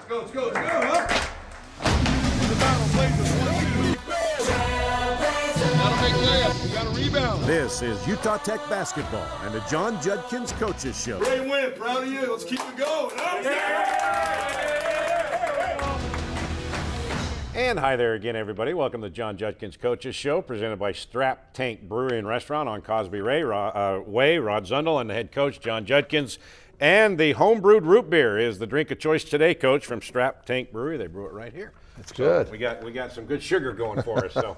Let's go, huh? The battle blazers 1-2. Gotta make layups. We gotta rebound. This is Utah Tech basketball and the John Judkins Coaches Show. Great win. Proud of you. Let's keep it going. And hi there again, everybody. Welcome to John Judkins Coaches Show, presented by Strap Tank Brewery and Restaurant on Cosby Way. Rod Zundel and the head coach, John Judkins. And the homebrewed root beer is the drink of choice today, Coach, from Strap Tank Brewery. They brew it right here. That's good. So we got some good sugar going for us. So,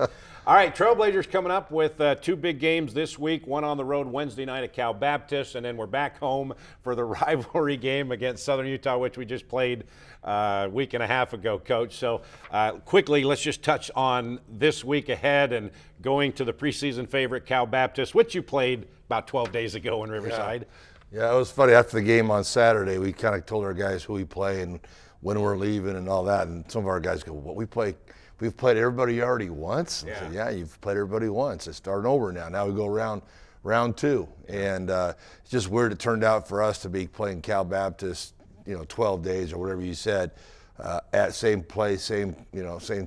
all right, Trailblazers coming up with two big games this week. One on the road Wednesday night at Cal Baptist, and then we're back home for the rivalry game against Southern Utah, which we just played a week and a half ago, Coach. So quickly, let's just touch on this week ahead and going to the preseason favorite Cal Baptist, which you played about 12 days ago in Riverside. Yeah, it was funny. After the game on Saturday, we kind of told our guys who we play and when we're leaving and all that. And some of our guys go, "What we've played everybody already once?" I said, "Yeah, you've played everybody once. It's starting over now. Now we go round two." And it's just weird it turned out for us to be playing Cal Baptist, 12 days or whatever you said, at same place, same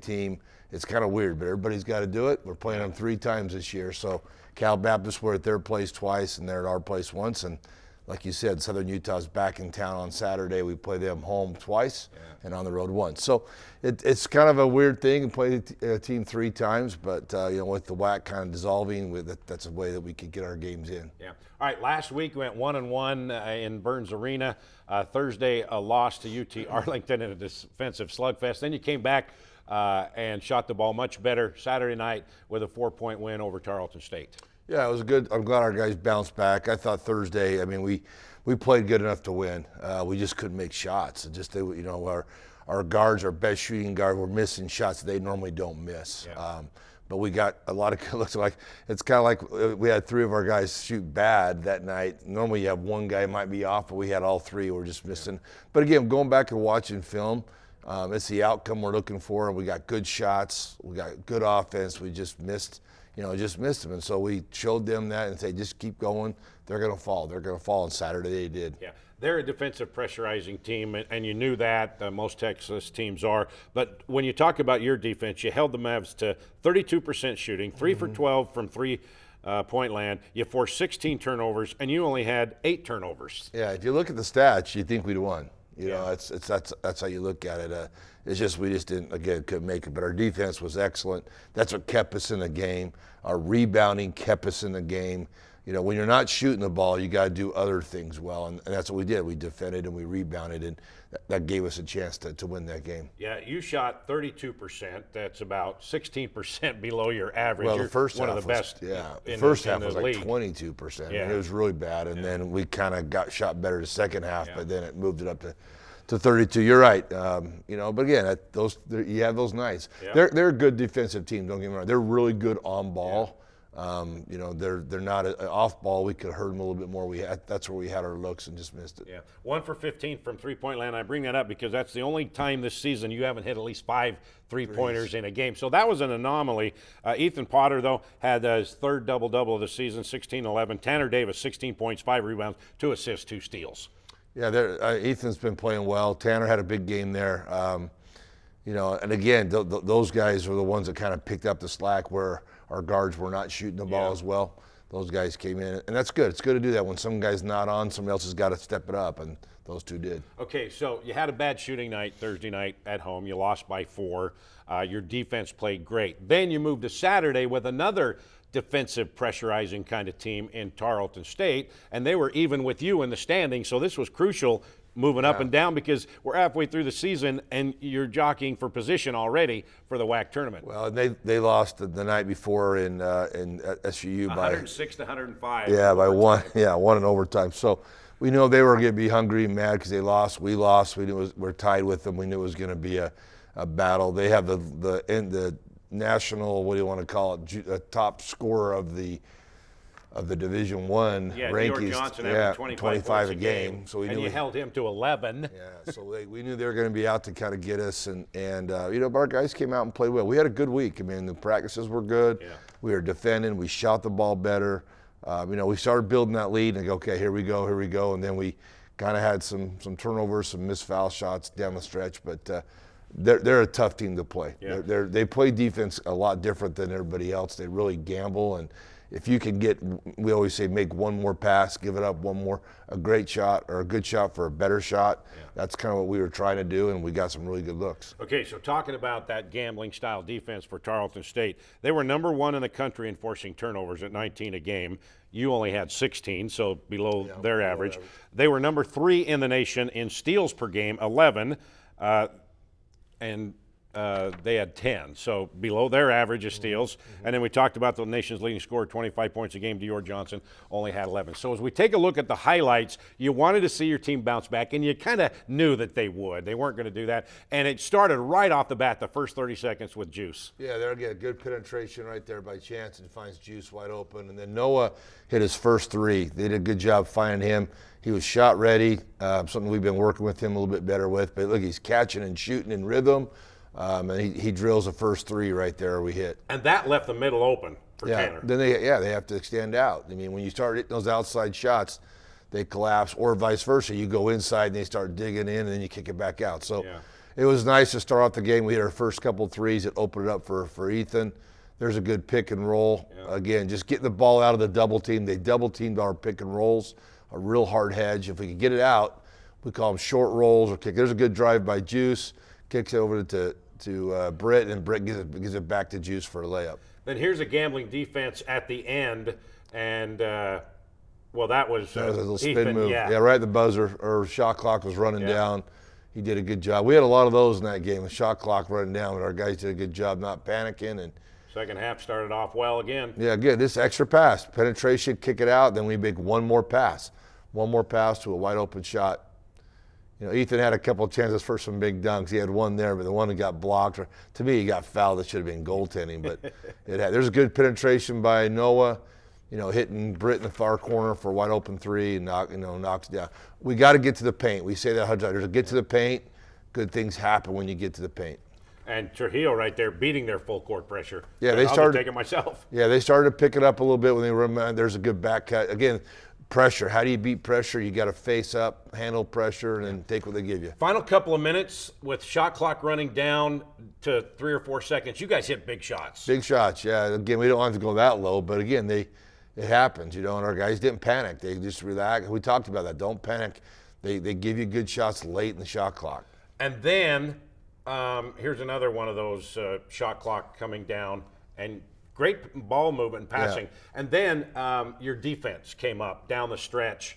team. It's kind of weird, but everybody's got to do it. We're playing them 3 times this year. So Cal Baptist, we're at their place twice and they're at our place once. And like you said, Southern Utah's back in town on Saturday. We play them home twice and on the road once. So it's kind of a weird thing and play a team 3 times, but with the WAC kind of dissolving, that's a way that we could get our games in. Yeah. All right, last week we went 1-1 in Burns Arena. Thursday, a loss to UT Arlington in a defensive slugfest. Then you came back and shot the ball much better Saturday night with a 4-point win over Tarleton State. Yeah, it was good. I'm glad our guys bounced back. I thought Thursday, we played good enough to win. We just couldn't make shots. Our guards, our best shooting guard, were missing shots they normally don't miss. Yeah. But we got a lot of good looks. It's kind of like we had 3 of our guys shoot bad that night. Normally you have one guy might be off, but we had all 3 were just missing. Yeah. But again, going back and watching film, it's the outcome we're looking for. And we got good shots. We got good offense. We just missed. Them. And so we showed them that and say, just keep going. They're going to fall. They're going to fall. And Saturday they did. Yeah, they're a defensive pressurizing team, and you knew that. Most Texas teams are. But when you talk about your defense, you held the Mavs to 32% shooting, 3 for 12 from 3-point land. You forced 16 turnovers, and you only had 8 turnovers. Yeah, if you look at the stats, you think we'd won. That's how you look at it. It's just we just couldn't make it. But our defense was excellent. That's what kept us in the game. Our rebounding kept us in the game. When you're not shooting the ball, you got to do other things well, and that's what we did. We defended and we rebounded, and that gave us a chance to win that game. Yeah, you shot 32%. That's about 16% below your average. Well, the first You're half one of the was, best. The first half was like league. 22%. Yeah. It was really bad, and then we kind of got shot better the second half, but then it moved it up to 32. You're right. But again, you have those nights. Yeah. They're a good defensive team. Don't get me wrong. They're really good on ball. Yeah. They're not an off ball. We could hurt them a little bit more. That's where we had our looks and just missed it. Yeah, 1 for 15 from 3-point land. I bring that up because that's the only time this season you haven't hit at least 5 3-pointers in a game. So that was an anomaly. Ethan Potter, though, had his 3rd double-double of the season, 16-11. Tanner Davis, 16 points, 5 rebounds, 2 assists, 2 steals. Yeah, Ethan's been playing well. Tanner had a big game there. And again, those guys were the ones that kind of picked up the slack where our guards were not shooting the ball as well. Those guys came in, and that's good. It's good to do that. When some guy's not on, somebody else has got to step it up, and those 2 did. Okay, so you had a bad shooting night Thursday night at home. You lost by 4. Your defense played great. Then you moved to Saturday with another defensive pressurizing kind of team in Tarleton State, and they were even with you in the standings, so this was crucial moving up and down because we're halfway through the season and you're jockeying for position already for the WAC tournament. Well, they lost the night before in SUU by 106 to 105. Yeah, by 1. Yeah, 1 in overtime. So we know they were going to be hungry and mad because they lost. We lost. We knew we're tied with them. We knew it was going to be a battle. They have the national, what do you want to call it, top scorer of the Division I rankings. Johnson averaged 25 a game. So you held him to 11. Yeah, so we knew they were going to be out to kind of get us, but our guys came out and played well. We had a good week. The practices were good. Yeah. We were defending. We shot the ball better. We started building that lead and go, okay, here we go, and then we Kind of had some turnovers, some missed foul shots down the stretch, but they're a tough team to play. Yeah. They play defense a lot different than everybody else. They really gamble, and if you can get, we always say, make one more pass, give it up one more, a great shot or a good shot for a better shot. Yeah. That's kind of what we were trying to do, and we got some really good looks. Okay, so talking about that gambling style defense for Tarleton State, they were number 1 in the country in forcing turnovers at 19 a game. You only had 16, so below their average. They were number 3 in the nation in steals per game, 11, and they had 10, so below their average of steals. And then we talked about the nation's leading scorer, 25 points a game. Dior Johnson only had 11. So as we take a look at the highlights, you wanted to see your team bounce back, and you kind of knew that they would. They weren't going to do that, and it started right off the bat, the first 30 seconds with Juice. Yeah, they're getting good penetration right there by chance and finds Juice wide open. And then Noah hit his first 3. They did a good job finding him. He was shot ready, something we've been working with him a little bit better with. But look, he's catching and shooting in rhythm. And he drills the first 3 right there we hit. And that left the middle open for Tanner. Then they have to extend out. I mean, when you start hitting those outside shots, they collapse, or vice versa. You go inside and they start digging in, and then you kick it back out. So it was nice to start off the game. We hit our first couple of 3s that opened it up for Ethan. There's a good pick and roll. Yeah. Again, just getting the ball out of the double team. They double teamed our pick and rolls, a real hard hedge. If we could get it out, we call them short rolls or kick. There's a good drive by Juice. Kicks it over to Britt, and Britt gives it back to Juice for a layup. Then here's a gambling defense at the end, and that was a little spin Ethan, move. Yeah, right at the buzzer, or shot clock was running down. He did a good job. We had a lot of those in that game, the shot clock running down, but our guys did a good job not panicking. And second half started off well again. Yeah, good. This extra pass, penetration, kick it out, then we make one more pass to a wide open shot. You know, Ethan had a couple of chances for some big dunks. He had one there, but the one that got blocked, or to me, he got fouled. That should have been goaltending, but there's a good penetration by Noah, hitting Britt in the far corner for a wide open 3 and knocks down. We got to get to the paint. We say that 100 times. There's a get to the paint. Good things happen when you get to the paint. And Trujillo right there beating their full court pressure. Yeah, they started taking myself. Yeah, they started to pick it up a little bit when they were. There's a good back cut again. Pressure. How do you beat pressure? You got to face up, handle pressure, and then take what they give you. Final couple of minutes with shot clock running down to 3 or 4 seconds. You guys hit big shots. Big shots, yeah. Again, we don't have to go that low, but again, it happens, and our guys didn't panic. They just relaxed. We talked about that. Don't panic. They give you good shots late in the shot clock. And then here's another one of those shot clock coming down, and great ball movement and passing. Yeah. And then your defense came up down the stretch.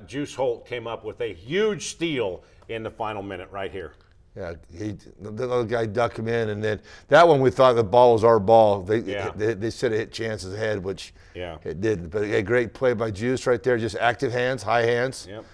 Juice Holt came up with a huge steal in the final minute right here. Yeah, the other guy ducked him in, and then that one we thought the ball was our ball. They said it hit Chance's head, which it didn't. But a great play by Juice right there, just active hands, high hands. Yep.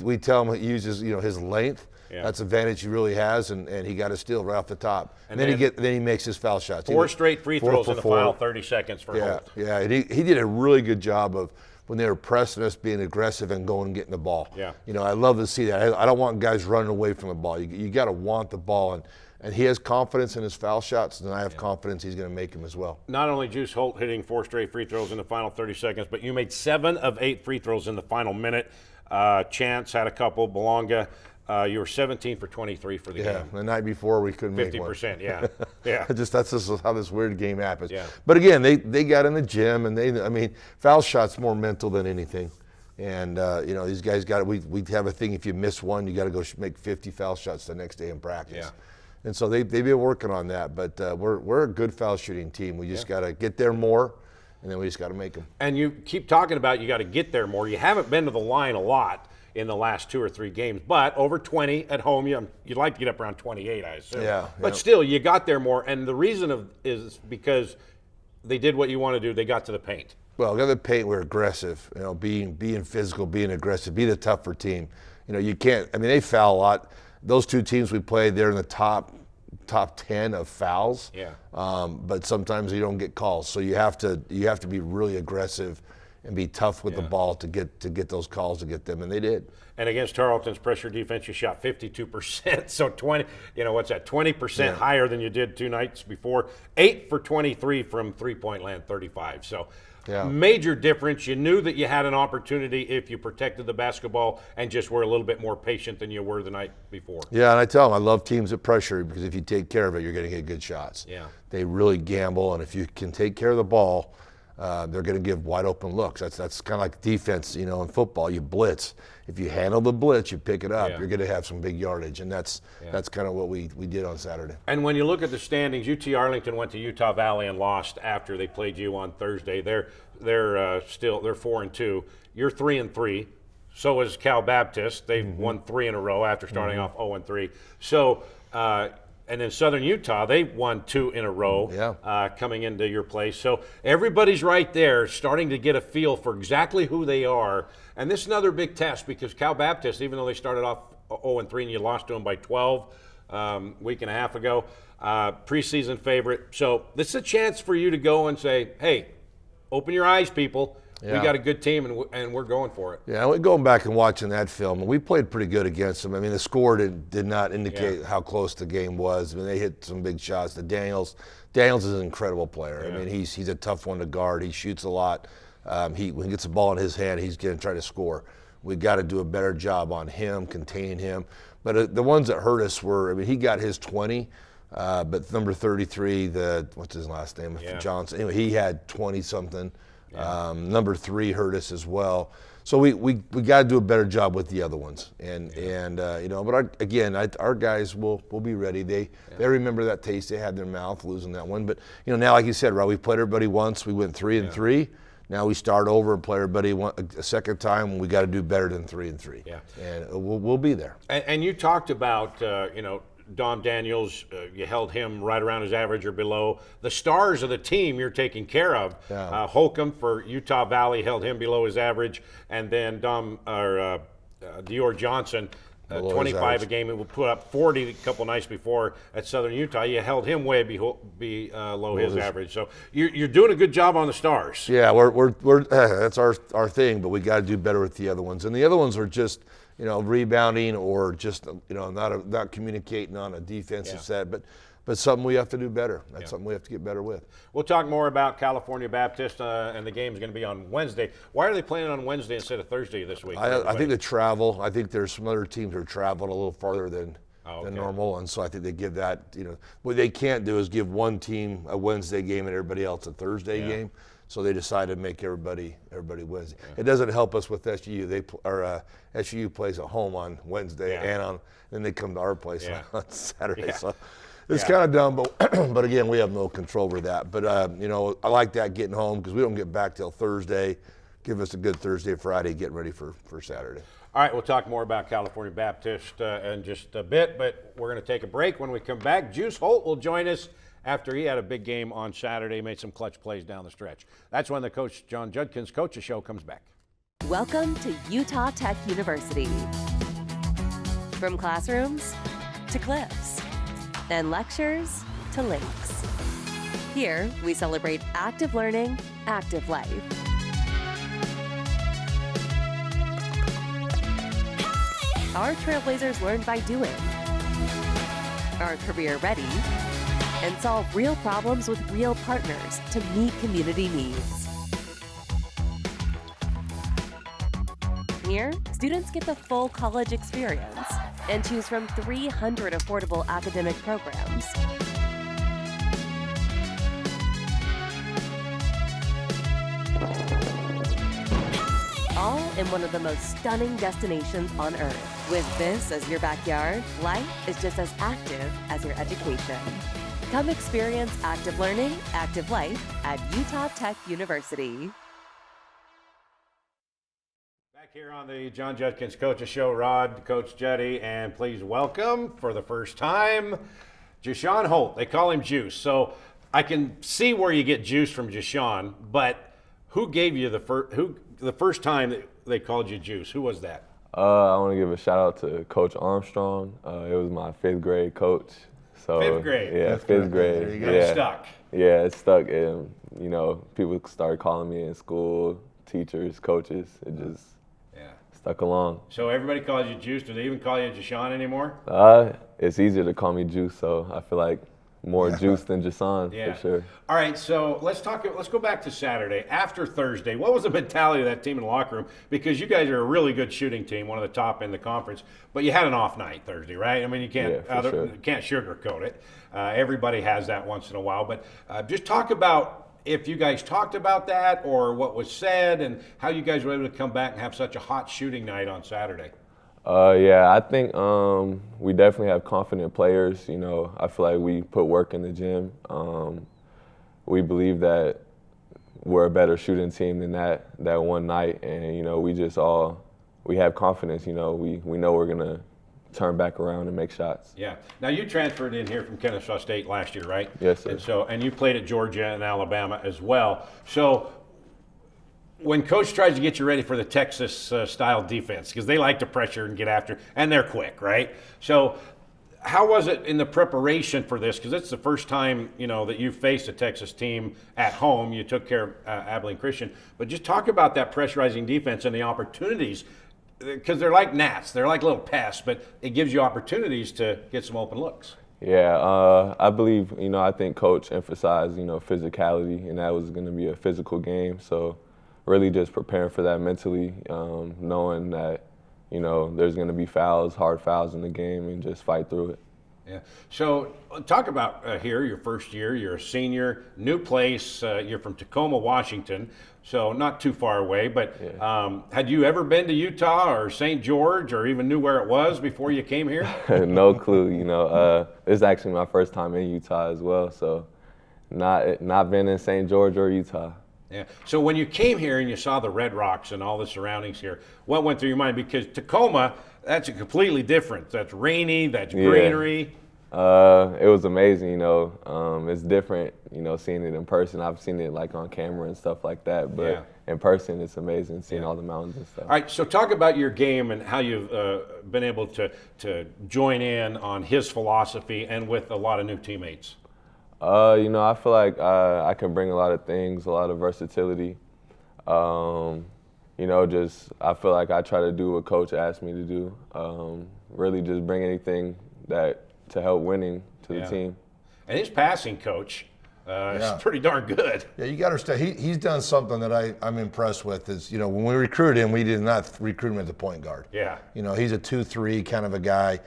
We tell him he uses his length. Yeah. That's an advantage he really has, and he got a steal right off the top. And then he makes his foul shots. 4 straight free throws in the final 30 seconds for Holt. Yeah, and he did a really good job of, when they were pressing us, being aggressive and going and getting the ball. Yeah. I love to see that. I don't want guys running away from the ball. You got to want the ball, and he has confidence in his foul shots, and I have confidence he's going to make them as well. Not only Juice Holt hitting 4 straight free throws in the final 30 seconds, but you made 7 of 8 free throws in the final minute. Chance had a couple. Belonga. You were 17 for 23 for the game. Yeah, the night before we couldn't make one. 50%, yeah. That's just how this weird game happens. Yeah. But again, they got in the gym, and foul shots more mental than anything. And these guys got it. We have a thing, if you miss one, you got to go make 50 foul shots the next day in practice. Yeah. And so they've been working on that. But we're a good foul shooting team. We just got to get there more, and then we just got to make them. And you keep talking about you got to get there more. You haven't been to the line a lot in the last 2 or 3 games, but over 20 at home. You'd like to get up around 28, I assume. Yeah. But still, you got there more, and the reason is because they did what you want to do. They got to the paint. Well, got to the paint. We're aggressive. Being physical, being aggressive, be the tougher team. You can't. They foul a lot. Those 2 teams we played, they're in the top 10 of fouls. Yeah. But sometimes you don't get calls, so you have to be really aggressive and be tough with the ball to get those calls, to get them, and they did. And against Tarleton's pressure defense, you shot 52%, so 20% higher than you did 2 nights before. 8 for 23 from three-point land, 35. So Yeah. Major difference. You knew that you had an opportunity if you protected the basketball and just were a little bit more patient than you were the night before. Yeah, and I tell them I love teams that pressure because if you take care of it, you're going to get good shots. Yeah. They really gamble, and if you can take care of the ball, they're going to give wide open looks. That's kind of like defense, in football. You blitz. If you handle the blitz, you pick it up. Yeah. You're going to have some big yardage, and that's kind of what we did on Saturday. And when you look at the standings, UT Arlington went to Utah Valley and lost after they played you on Thursday. They're 4-2. You're 3-3. So is Cal Baptist. They've won 3 in a row after starting off 0-3. So. And then Southern Utah, they won 2 in a row coming into your place. So everybody's right there starting to get a feel for exactly who they are. And this is another big test because Cal Baptist, even though they started off 0-3 and you lost to them by 12 week and a half ago, preseason favorite. So this is a chance for you to go and say, hey, open your eyes, people. Yeah. We got a good team, and we're going for it. Yeah, going back and watching that film, we played pretty good against them. I mean, the score did not indicate how close the game was. I mean, they hit some big shots. Daniels is an incredible player. Yeah. I mean, he's a tough one to guard. He shoots a lot. When he gets the ball in his hand, he's going to try to score. We got to do a better job on him, containing him. But the ones that hurt us were, I mean, he got his 20. But number 33, what's his last name? Yeah. Johnson. Anyway, he had 20-something. Yeah. Number 3 hurt us as well. So we got to do a better job with the other ones. But our guys will be ready. They remember that taste they had in their mouth losing that one. But now, like you said, Rob, we played everybody once. We went 3-3. Now we start over and play everybody a second time. We got to do better than 3-3. Yeah. And we'll be there. And you talked about Dom Daniels, you held him right around his average or below. The stars of the team you're taking care of. Yeah. Holcomb for Utah Valley held him below his average, and then Dior Johnson, 25 a game, and will put up 40 a couple nights before at Southern Utah. You held him way below his average. So you're doing a good job on the stars. Yeah, we're that's our thing, but we got to do better with the other ones. And the other ones are just rebounding or just not communicating on a defensive set, but something we have to do better. That's something we have to get better with. We'll talk more about California Baptist, and the game is going to be on Wednesday. Why are they playing on Wednesday instead of Thursday this week? I think the travel. I think there's some other teams who are traveling a little farther than normal, and so I think they give that. What they can't do is give one team a Wednesday game and everybody else a Thursday game. So they decided to make everybody Wednesday. Yeah. It doesn't help us with SU. SU plays at home on Wednesday and then they come to our place on Saturday. Yeah. So it's kind of dumb, but again, we have no control over that. But I like that getting home because we don't get back till Thursday. Give us a good Thursday, Friday, getting ready for Saturday. All right, we'll talk more about California Baptist in just a bit, but we're going to take a break. When we come back, Juice Holt will join us after he had a big game on Saturday, made some clutch plays down the stretch. That's when the coach, John Judkins Coaches Show, comes back. Welcome to Utah Tech University. From classrooms to cliffs and lectures to lakes. Here, we celebrate active learning, active life. Our Trailblazers learn by doing, are career ready, and solve real problems with real partners to meet community needs. Here, students get the full college experience and choose from 300 affordable academic programs. All in one of the most stunning destinations on Earth. With this as your backyard, life is just as active as your education. Come experience active learning, active life at Utah Tech University. Back here on the John Judkins Coaches Show, Rod, Coach Juddy, and please welcome for the first time, Jashawn Holt. They call him Juice. So I can see where you get Juice from Jashawn, but who gave you the first time that they called you Juice? Who was that? I want to give a shout out to Coach Armstrong. It was my 5th grade coach. So, 5th grade? Yeah, 5th grade. And it stuck? Yeah, it stuck. And, people started calling me in school, teachers, coaches. It just stuck along. So everybody calls you Juice. Do they even call you Jashawn anymore? It's easier to call me Juice, so I feel like more juice than Jason, for sure. All right, so let's go back to Saturday. After Thursday, what was the mentality of that team in the locker room? Because you guys are a really good shooting team, one of the top in the conference, but you had an off night Thursday, right? I mean, you can't sugarcoat it. Everybody has that once in a while, but just talk about if you guys talked about that or what was said and how you guys were able to come back and have such a hot shooting night on Saturday. Yeah, I think we definitely have confident players. You know, I feel like we put work in the gym. We believe that we're a better shooting team than that one night, and you know, we have confidence. You know, we know we're gonna turn back around and make shots. Yeah. Now you transferred in here from Kennesaw State last year, right? Yes, sir. And you played at Georgia and Alabama as well. So when coach tries to get you ready for the Texas style defense, because they like to pressure and get after, and they're quick, right? So how was it in the preparation for this? Because it's the first time, you know, that you faced a Texas team at home. You took care of Abilene Christian, but just talk about that pressurizing defense and the opportunities, because they're like gnats, they're like little pests, but it gives you opportunities to get some open looks. Yeah, I believe, you know, I think coach emphasized, you know, physicality, and that was going to be a physical game. So really just preparing for that mentally, knowing that, you know, there's going to be fouls, hard fouls in the game, and just fight through it. Yeah. So talk about here, your first year, you're a senior, new place, you're from Tacoma, Washington, so not too far away, but had you ever been to Utah or St. George or even knew where it was before you came here? No clue, you know. This is actually my first time in Utah as well, so not been in St. George or Utah. Yeah. So when you came here and you saw the Red Rocks and all the surroundings here, what went through your mind? Because Tacoma, that's a completely different. That's rainy, that's greenery. It was amazing, you know. It's different, you know, seeing it in person. I've seen it like on camera and stuff like that, but in person it's amazing seeing all the mountains and stuff. All right, so talk about your game and how you've been able to join in on his philosophy and with a lot of new teammates. You know, I feel like I can bring a lot of things, a lot of versatility. You know, just I feel like I try to do what coach asked me to do. Really just bring anything to help winning to the team. And his passing coach is pretty darn good. Yeah, you got to understand, he's done something that I'm impressed with is, you know, when we recruited him, we did not recruit him as a point guard. Yeah. You know, he's a 2-3 kind of a guy.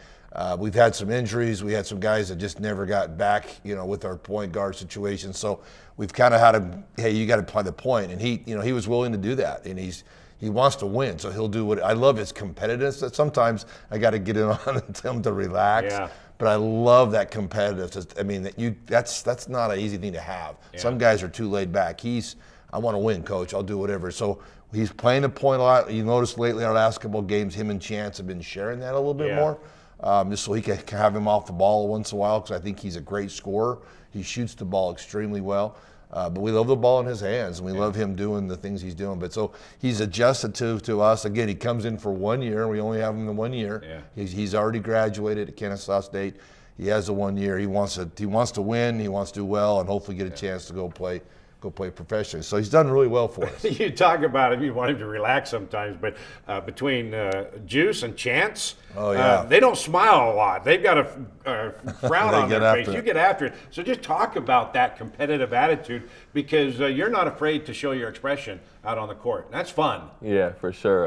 We've had some injuries. We had some guys that just never got back, you know, with our point guard situation. So we've kind of had to, hey, you got to play the point. And he, you know, he was willing to do that. And he wants to win, so he'll do what. I love his competitiveness. Sometimes I got to get in on and tell him to relax. Yeah. But I love that competitiveness. I mean, that's not an easy thing to have. Yeah. Some guys are too laid back. I want to win, coach. I'll do whatever. So he's playing the point a lot. You noticed lately our last couple of games, him and Chance have been sharing that a little bit more. Just so he can have him off the ball once in a while, because I think he's a great scorer. He shoots the ball extremely well. But we love the ball in his hands, and we love him doing the things he's doing. But so he's adjusted to us. Again, he comes in for 1 year. We only have him in 1 year. Yeah. He's already graduated at Kennesaw State. He has the 1 year. He wants to win. He wants to do well, and hopefully get a chance to go play professionally. So he's done really well for us. You talk about him, you want him to relax sometimes, but between Juice and Chance, they don't smile a lot. They've got a frown on their face. You get after it. So just talk about that competitive attitude, because you're not afraid to show your expression out on the court. That's fun. Yeah, for sure.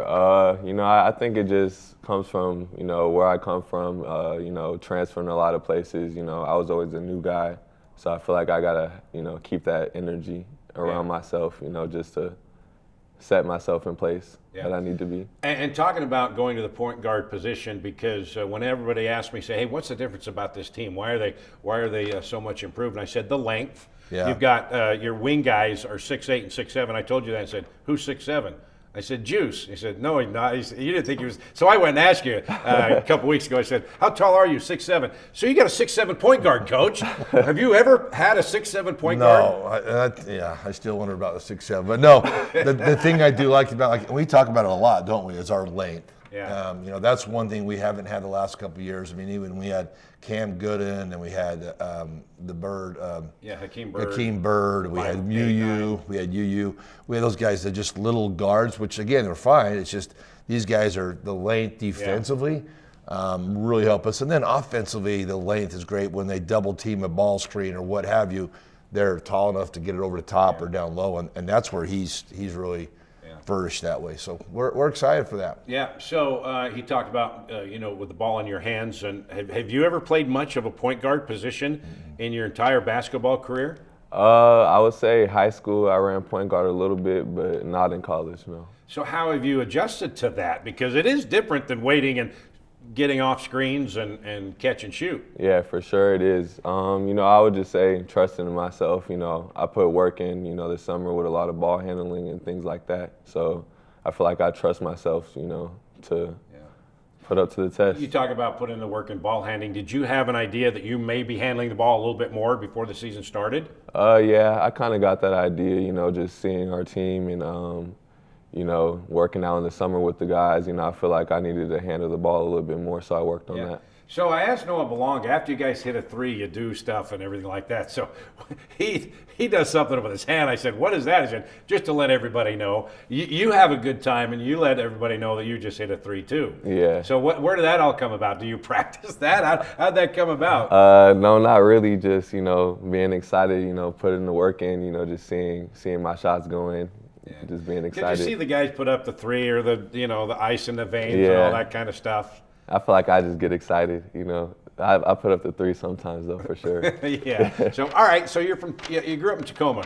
You know, I think it just comes from, you know, where I come from, you know, transferring a lot of places. You know, I was always a new guy. So I feel like I gotta, you know, keep that energy around myself, you know, just to set myself in place that I need to be. And talking about going to the point guard position, because when everybody asks me, say, hey, what's the difference about this team? Why are they so much improved? And I said, the length. Yeah. You've got your wing guys are 6'8" and 6'7". I told you that. I said, who's 6'7"? I said, Juice. He said, no, he's not. You didn't think he was. So I went and asked you a couple weeks ago. I said, how tall are you? 6'7". So you got a 6'7" point guard, coach. Have you ever had a 6'7" point guard? No. I still wonder about the 6'7". But no, the thing I do like about, like, we talk about it a lot, don't we, is our length. Yeah. You know, that's one thing we haven't had the last couple of years. I mean, even we had Cam Gooden, and we had the Bird. Hakeem Bird. Hakeem Bird. We had UU. We had UU. We had those guys that are just little guards, which again are fine. It's just these guys are the length defensively. really help us. And then offensively, the length is great. When they double team a ball screen or what have you, they're tall enough to get it over the top or down low, and that's where he's really flourished that way. So we're excited for that. Yeah. So he talked about with the ball in your hands, and have you ever played much of a point guard position in your entire basketball career? I would say high school I ran point guard a little bit, but not in college, no. So how have you adjusted to that? Because it is different than waiting and getting off screens and catch and shoot. Yeah, for sure it is. I would just say trusting in myself. I put work in, this summer with a lot of ball handling and things like that. So I feel like I trust myself, to put up to the test. You talk about putting the work in ball handling. Did you have an idea that you may be handling the ball a little bit more before the season started? Yeah, I kind of got that idea, just seeing our team and, working out in the summer with the guys. I feel like I needed to handle the ball a little bit more, so I worked on that. So I asked Noah Belong, after you guys hit a three, you do stuff and everything like that. So he does something with his hand. I said, what is that? He said, just to let everybody know. You have a good time, and you let everybody know that you just hit a three, too. Yeah. So where did that all come about? Do you practice that? How'd that come about? No, not really. Just, being excited, putting the work in, just seeing my shots go in. Just being excited. Did you see the guys put up the three or the ice in the veins and all that kind of stuff? I feel like I just get excited, I put up the three sometimes though, for sure. Yeah. So all right. So you grew up in Tacoma,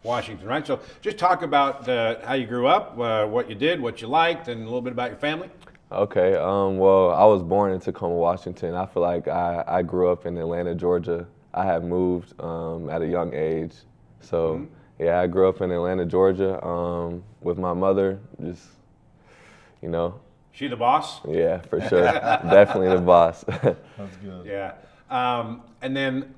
Washington, right? So just talk about how you grew up, what you did, what you liked, and a little bit about your family. Okay. Well, I was born in Tacoma, Washington. I feel like I grew up in Atlanta, Georgia. I had moved at a young age, so. Yeah, I grew up in Atlanta, Georgia, with my mother, just, She the boss? Yeah, for sure. Definitely the boss. That's good. Yeah. And then,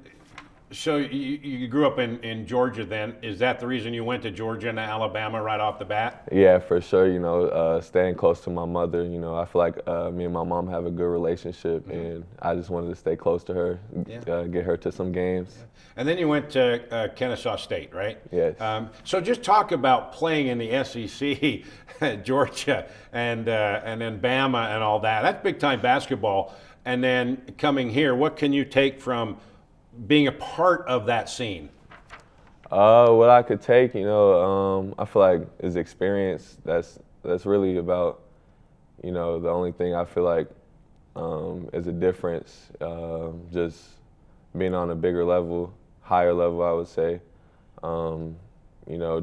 so you grew up in Georgia then. Is that the reason you went to Georgia and Alabama right off the bat? Yeah, for sure. Staying close to my mother, I feel like me and my mom have a good relationship, and I just wanted to stay close to her, get her to some games. Yeah. And then you went to Kennesaw State, right? Yes. So just talk about playing in the SEC, Georgia, and then Bama and all that. That's big time basketball. And then coming here, what can you take from being a part of that scene? What I could take, I feel like is experience. That's really about, the only thing I feel like is a difference. Just being on a bigger level, higher level, I would say.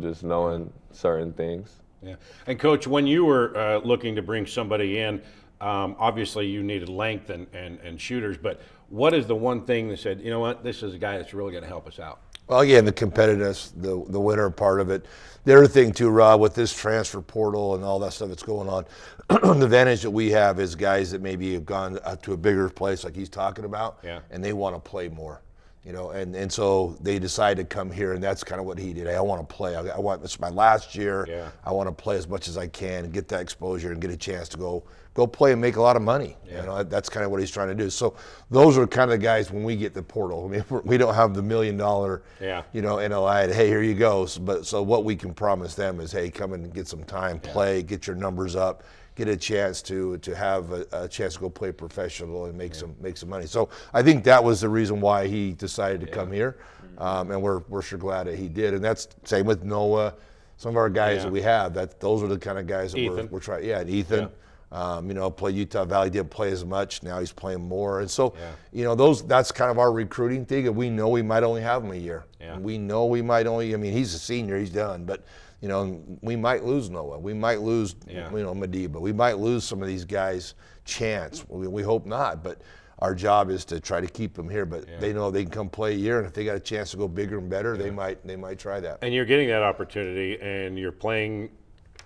Just knowing certain things. Yeah. And Coach, when you were looking to bring somebody in, obviously you needed length and shooters, but what is the one thing that said, you know what, this is a guy that's really going to help us out? Well, again, the competitiveness, the winner part of it. The other thing too, Rob, with this transfer portal and all that stuff that's going on, the advantage that we have is guys that maybe have gone to a bigger place like he's talking about, and they want to play more. And so they decide to come here, and that's kind of what he did. Hey, I want to play. It's my last year. Yeah. I want to play as much as I can, get that exposure, and get a chance to go play and make a lot of money. Yeah. That's kind of what he's trying to do. So those are kind of the guys when we get the portal. I mean, we don't have the $1 million, NLI. Hey, here you go. So what we can promise them is, hey, come and get some time, play, get your numbers up. Get a chance to have a chance to go play professional and make some money. So I think that was the reason why he decided to come here, and we're sure glad that he did. And that's same with Noah, some of our guys that we have. Those are the kind of guys that we're trying. Yeah, and Ethan, play Utah Valley, didn't play as much. Now he's playing more, and so that's kind of our recruiting thing. And we know we might only have him a year. Yeah. We know we might only. I mean, he's a senior, he's done, but. We might lose Noah. We might lose, Madiba. We might lose some of these guys' chance. We hope not, but our job is to try to keep them here. But they know they can come play a year, and if they got a chance to go bigger and better, they might try that. And you're getting that opportunity, and you're playing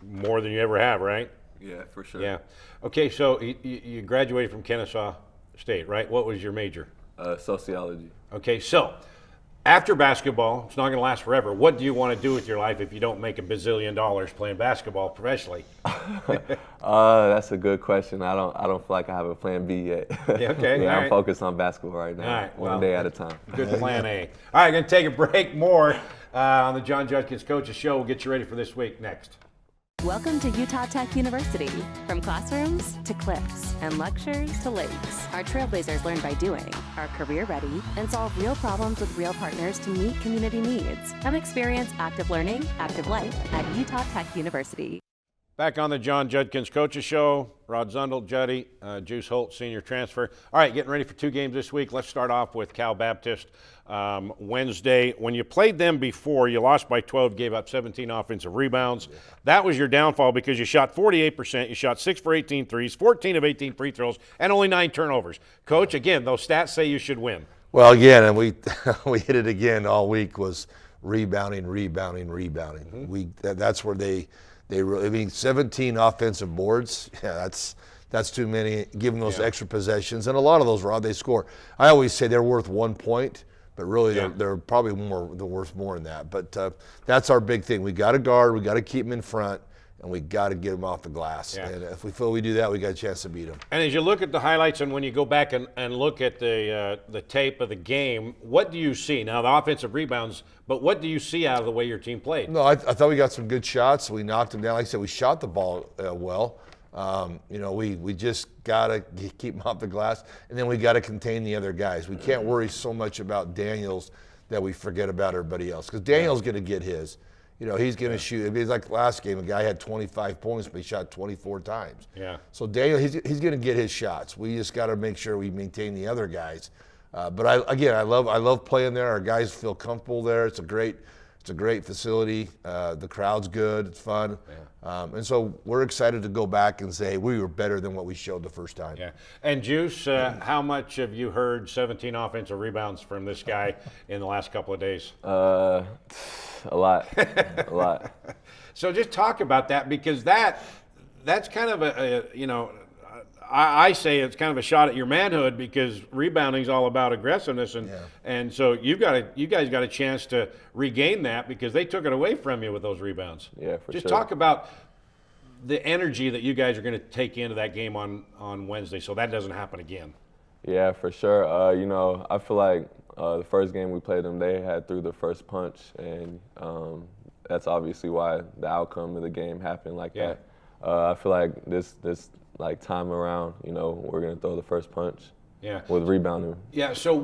more than you ever have, right? Yeah, for sure. Yeah. Okay, so you graduated from Kennesaw State, right? What was your major? Sociology. Okay, so after basketball, it's not going to last forever. What do you want to do with your life if you don't make $1 bazillion playing basketball professionally? That's a good question. I don't feel like I have a plan B yet. Yeah, okay. I'm focused on basketball right now. All right, one day at a time. Good plan A. All right, going to take a break. More on the John Judkins Coaches Show. We'll get you ready for this week next. Welcome to Utah Tech University. From classrooms to cliffs and lectures to lakes, our trailblazers learn by doing, are career ready, and solve real problems with real partners to meet community needs. Come experience active learning, active life at Utah Tech University. Back on the John Judkins Coaches Show, Rod Zundel, Juddy, Juice Holt, senior transfer. All right, getting ready for 2 games this week. Let's start off with Cal Baptist Wednesday. When you played them before, you lost by 12, gave up 17 offensive rebounds. That was your downfall because you shot 48%, you shot 6 for 18 threes, 14 of 18 free throws, and only 9 turnovers. Coach, again, those stats say you should win. Well, again, and we we hit it again all week was rebounding. That's where they really, I mean, 17 offensive boards, yeah, that's too many, given those extra possessions. And a lot of those, Rod, they score. I always say they're worth 1 point, but really they're probably they're worth more than that. But that's our big thing. We got to guard, we got to keep them in front, and we got to get them off the glass. Yeah. And if we feel we do that, we got a chance to beat them. And as you look at the highlights and when you go back and look at the tape of the game, what do you see? Now, the offensive rebounds, but what do you see out of the way your team played? No, I thought we got some good shots. We knocked them down. Like I said, we shot the ball well. You know, we just got to keep them off the glass, and then we got to contain the other guys. We can't worry so much about Daniels that we forget about everybody else, because Daniel's going to get his. You know, he's going to shoot. I mean, it's like last game, a guy had 25 points, but he shot 24 times. Yeah. So Daniel, he's going to get his shots. We just got to make sure we maintain the other guys. But I love playing there. Our guys feel comfortable there. It's a great facility. The crowd's good. It's fun. Yeah. And so we're excited to go back and say we were better than what we showed the first time. Yeah. And Juice, how much have you heard 17 offensive rebounds from this guy in the last couple of days? A lot. A lot. So just talk about that, because that's kind of a you know, I say it's kind of a shot at your manhood, because rebounding is all about aggressiveness, and so you guys got a chance to regain that, because they took it away from you with those rebounds. Yeah, for Just sure. talk about the energy that you guys are going to take into that game on Wednesday, so that doesn't happen again. Yeah, for sure. You know, I feel like the first game we played them, they had threw the first punch, and that's obviously why the outcome of the game happened like that. I feel like this like time around, you know, we're gonna throw the first punch. Yeah. With rebounding. Yeah. So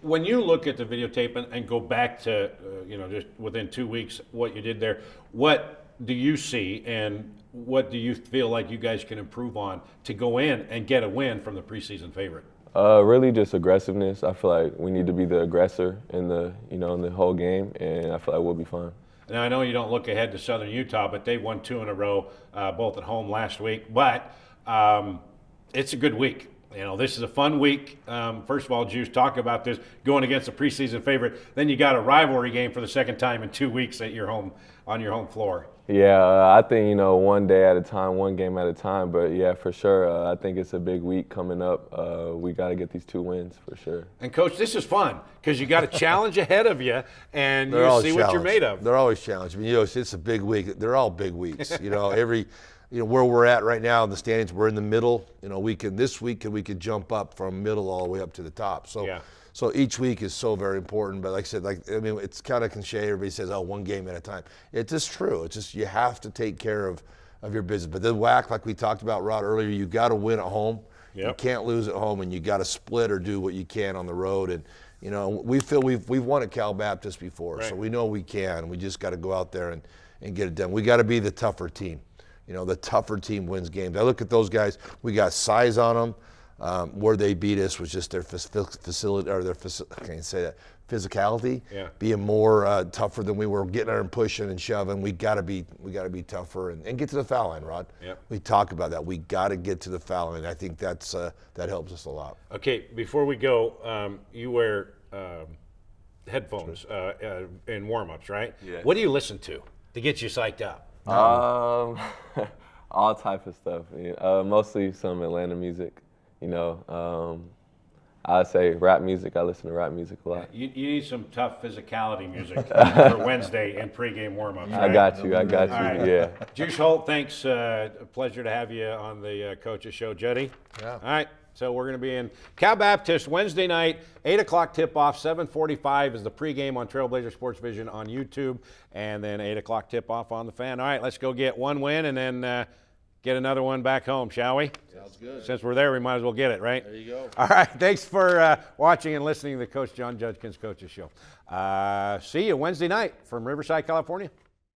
when you look at the videotape and go back to you know, just within 2 weeks what you did there, what do you see and what do you feel like you guys can improve on to go in and get a win from the preseason favorite? Really just aggressiveness. I feel like we need to be the aggressor in the whole game, and I feel like we'll be fine. Now, I know you don't look ahead to Southern Utah, but they won 2 in a row, both at home last week. But it's a good week. You know, this is a fun week. First of all, Juice, talk about this, going against a preseason favorite. Then you got a rivalry game for the second time in 2 weeks at your home, on your home floor. Yeah, I think, you know, one day at a time, one game at a time. But, yeah, for sure, I think it's a big week coming up. We got to get these 2 wins for sure. And, Coach, this is fun because you got a challenge ahead of you, and you see what you're made of. They're always challenged. I mean, you know, it's a big week. They're all big weeks. You know, you know, where we're at right now in the standings, we're in the middle. You know, we could jump up from middle all the way up to the top. So. So each week is so very important. But like I said, I mean, it's kind of cliche. Everybody says, oh, 1 game at a time. It's just true. It's just you have to take care of your business. But the WAC, like we talked about, Rod, earlier, you got to win at home. Yep. You can't lose at home, and you got to split or do what you can on the road. And, you know, we feel we've won at Cal Baptist before, so we know we can. We just got to go out there and get it done. We got to be the tougher team. You know, the tougher team wins games. I look at those guys. We got size on them. Where they beat us was just their facility, or their I can't say that, physicality. Being more tougher than we were, getting there and pushing and shoving. We got to be tougher and get to the foul line, Rod. We talk about that. We got to get to the foul line. I think that helps us a lot. Okay, before we go, you wear headphones in warm-ups, right? Yeah. What do you listen to get you psyched up? All type of stuff. Mostly some Atlanta music. You know, I say rap music. I listen to rap music a lot. You need some tough physicality music for Wednesday and pregame warm-ups, right? I got you. I got you. right. Yeah. Juice Holt, thanks. A pleasure to have you on the Coaches Show. Juddy? Yeah. All right. So we're going to be in Cal Baptist Wednesday night, 8 o'clock tip-off, 7:45 is the pregame on Trailblazer Sports Vision on YouTube, and then 8 o'clock tip-off on the Fan. All right, let's go get one win and then get another one back home, shall we? Sounds good. Since we're there, we might as well get it, right? There you go. All right, thanks for watching and listening to the Coach John Judkins Coaches Show. See you Wednesday night from Riverside, California.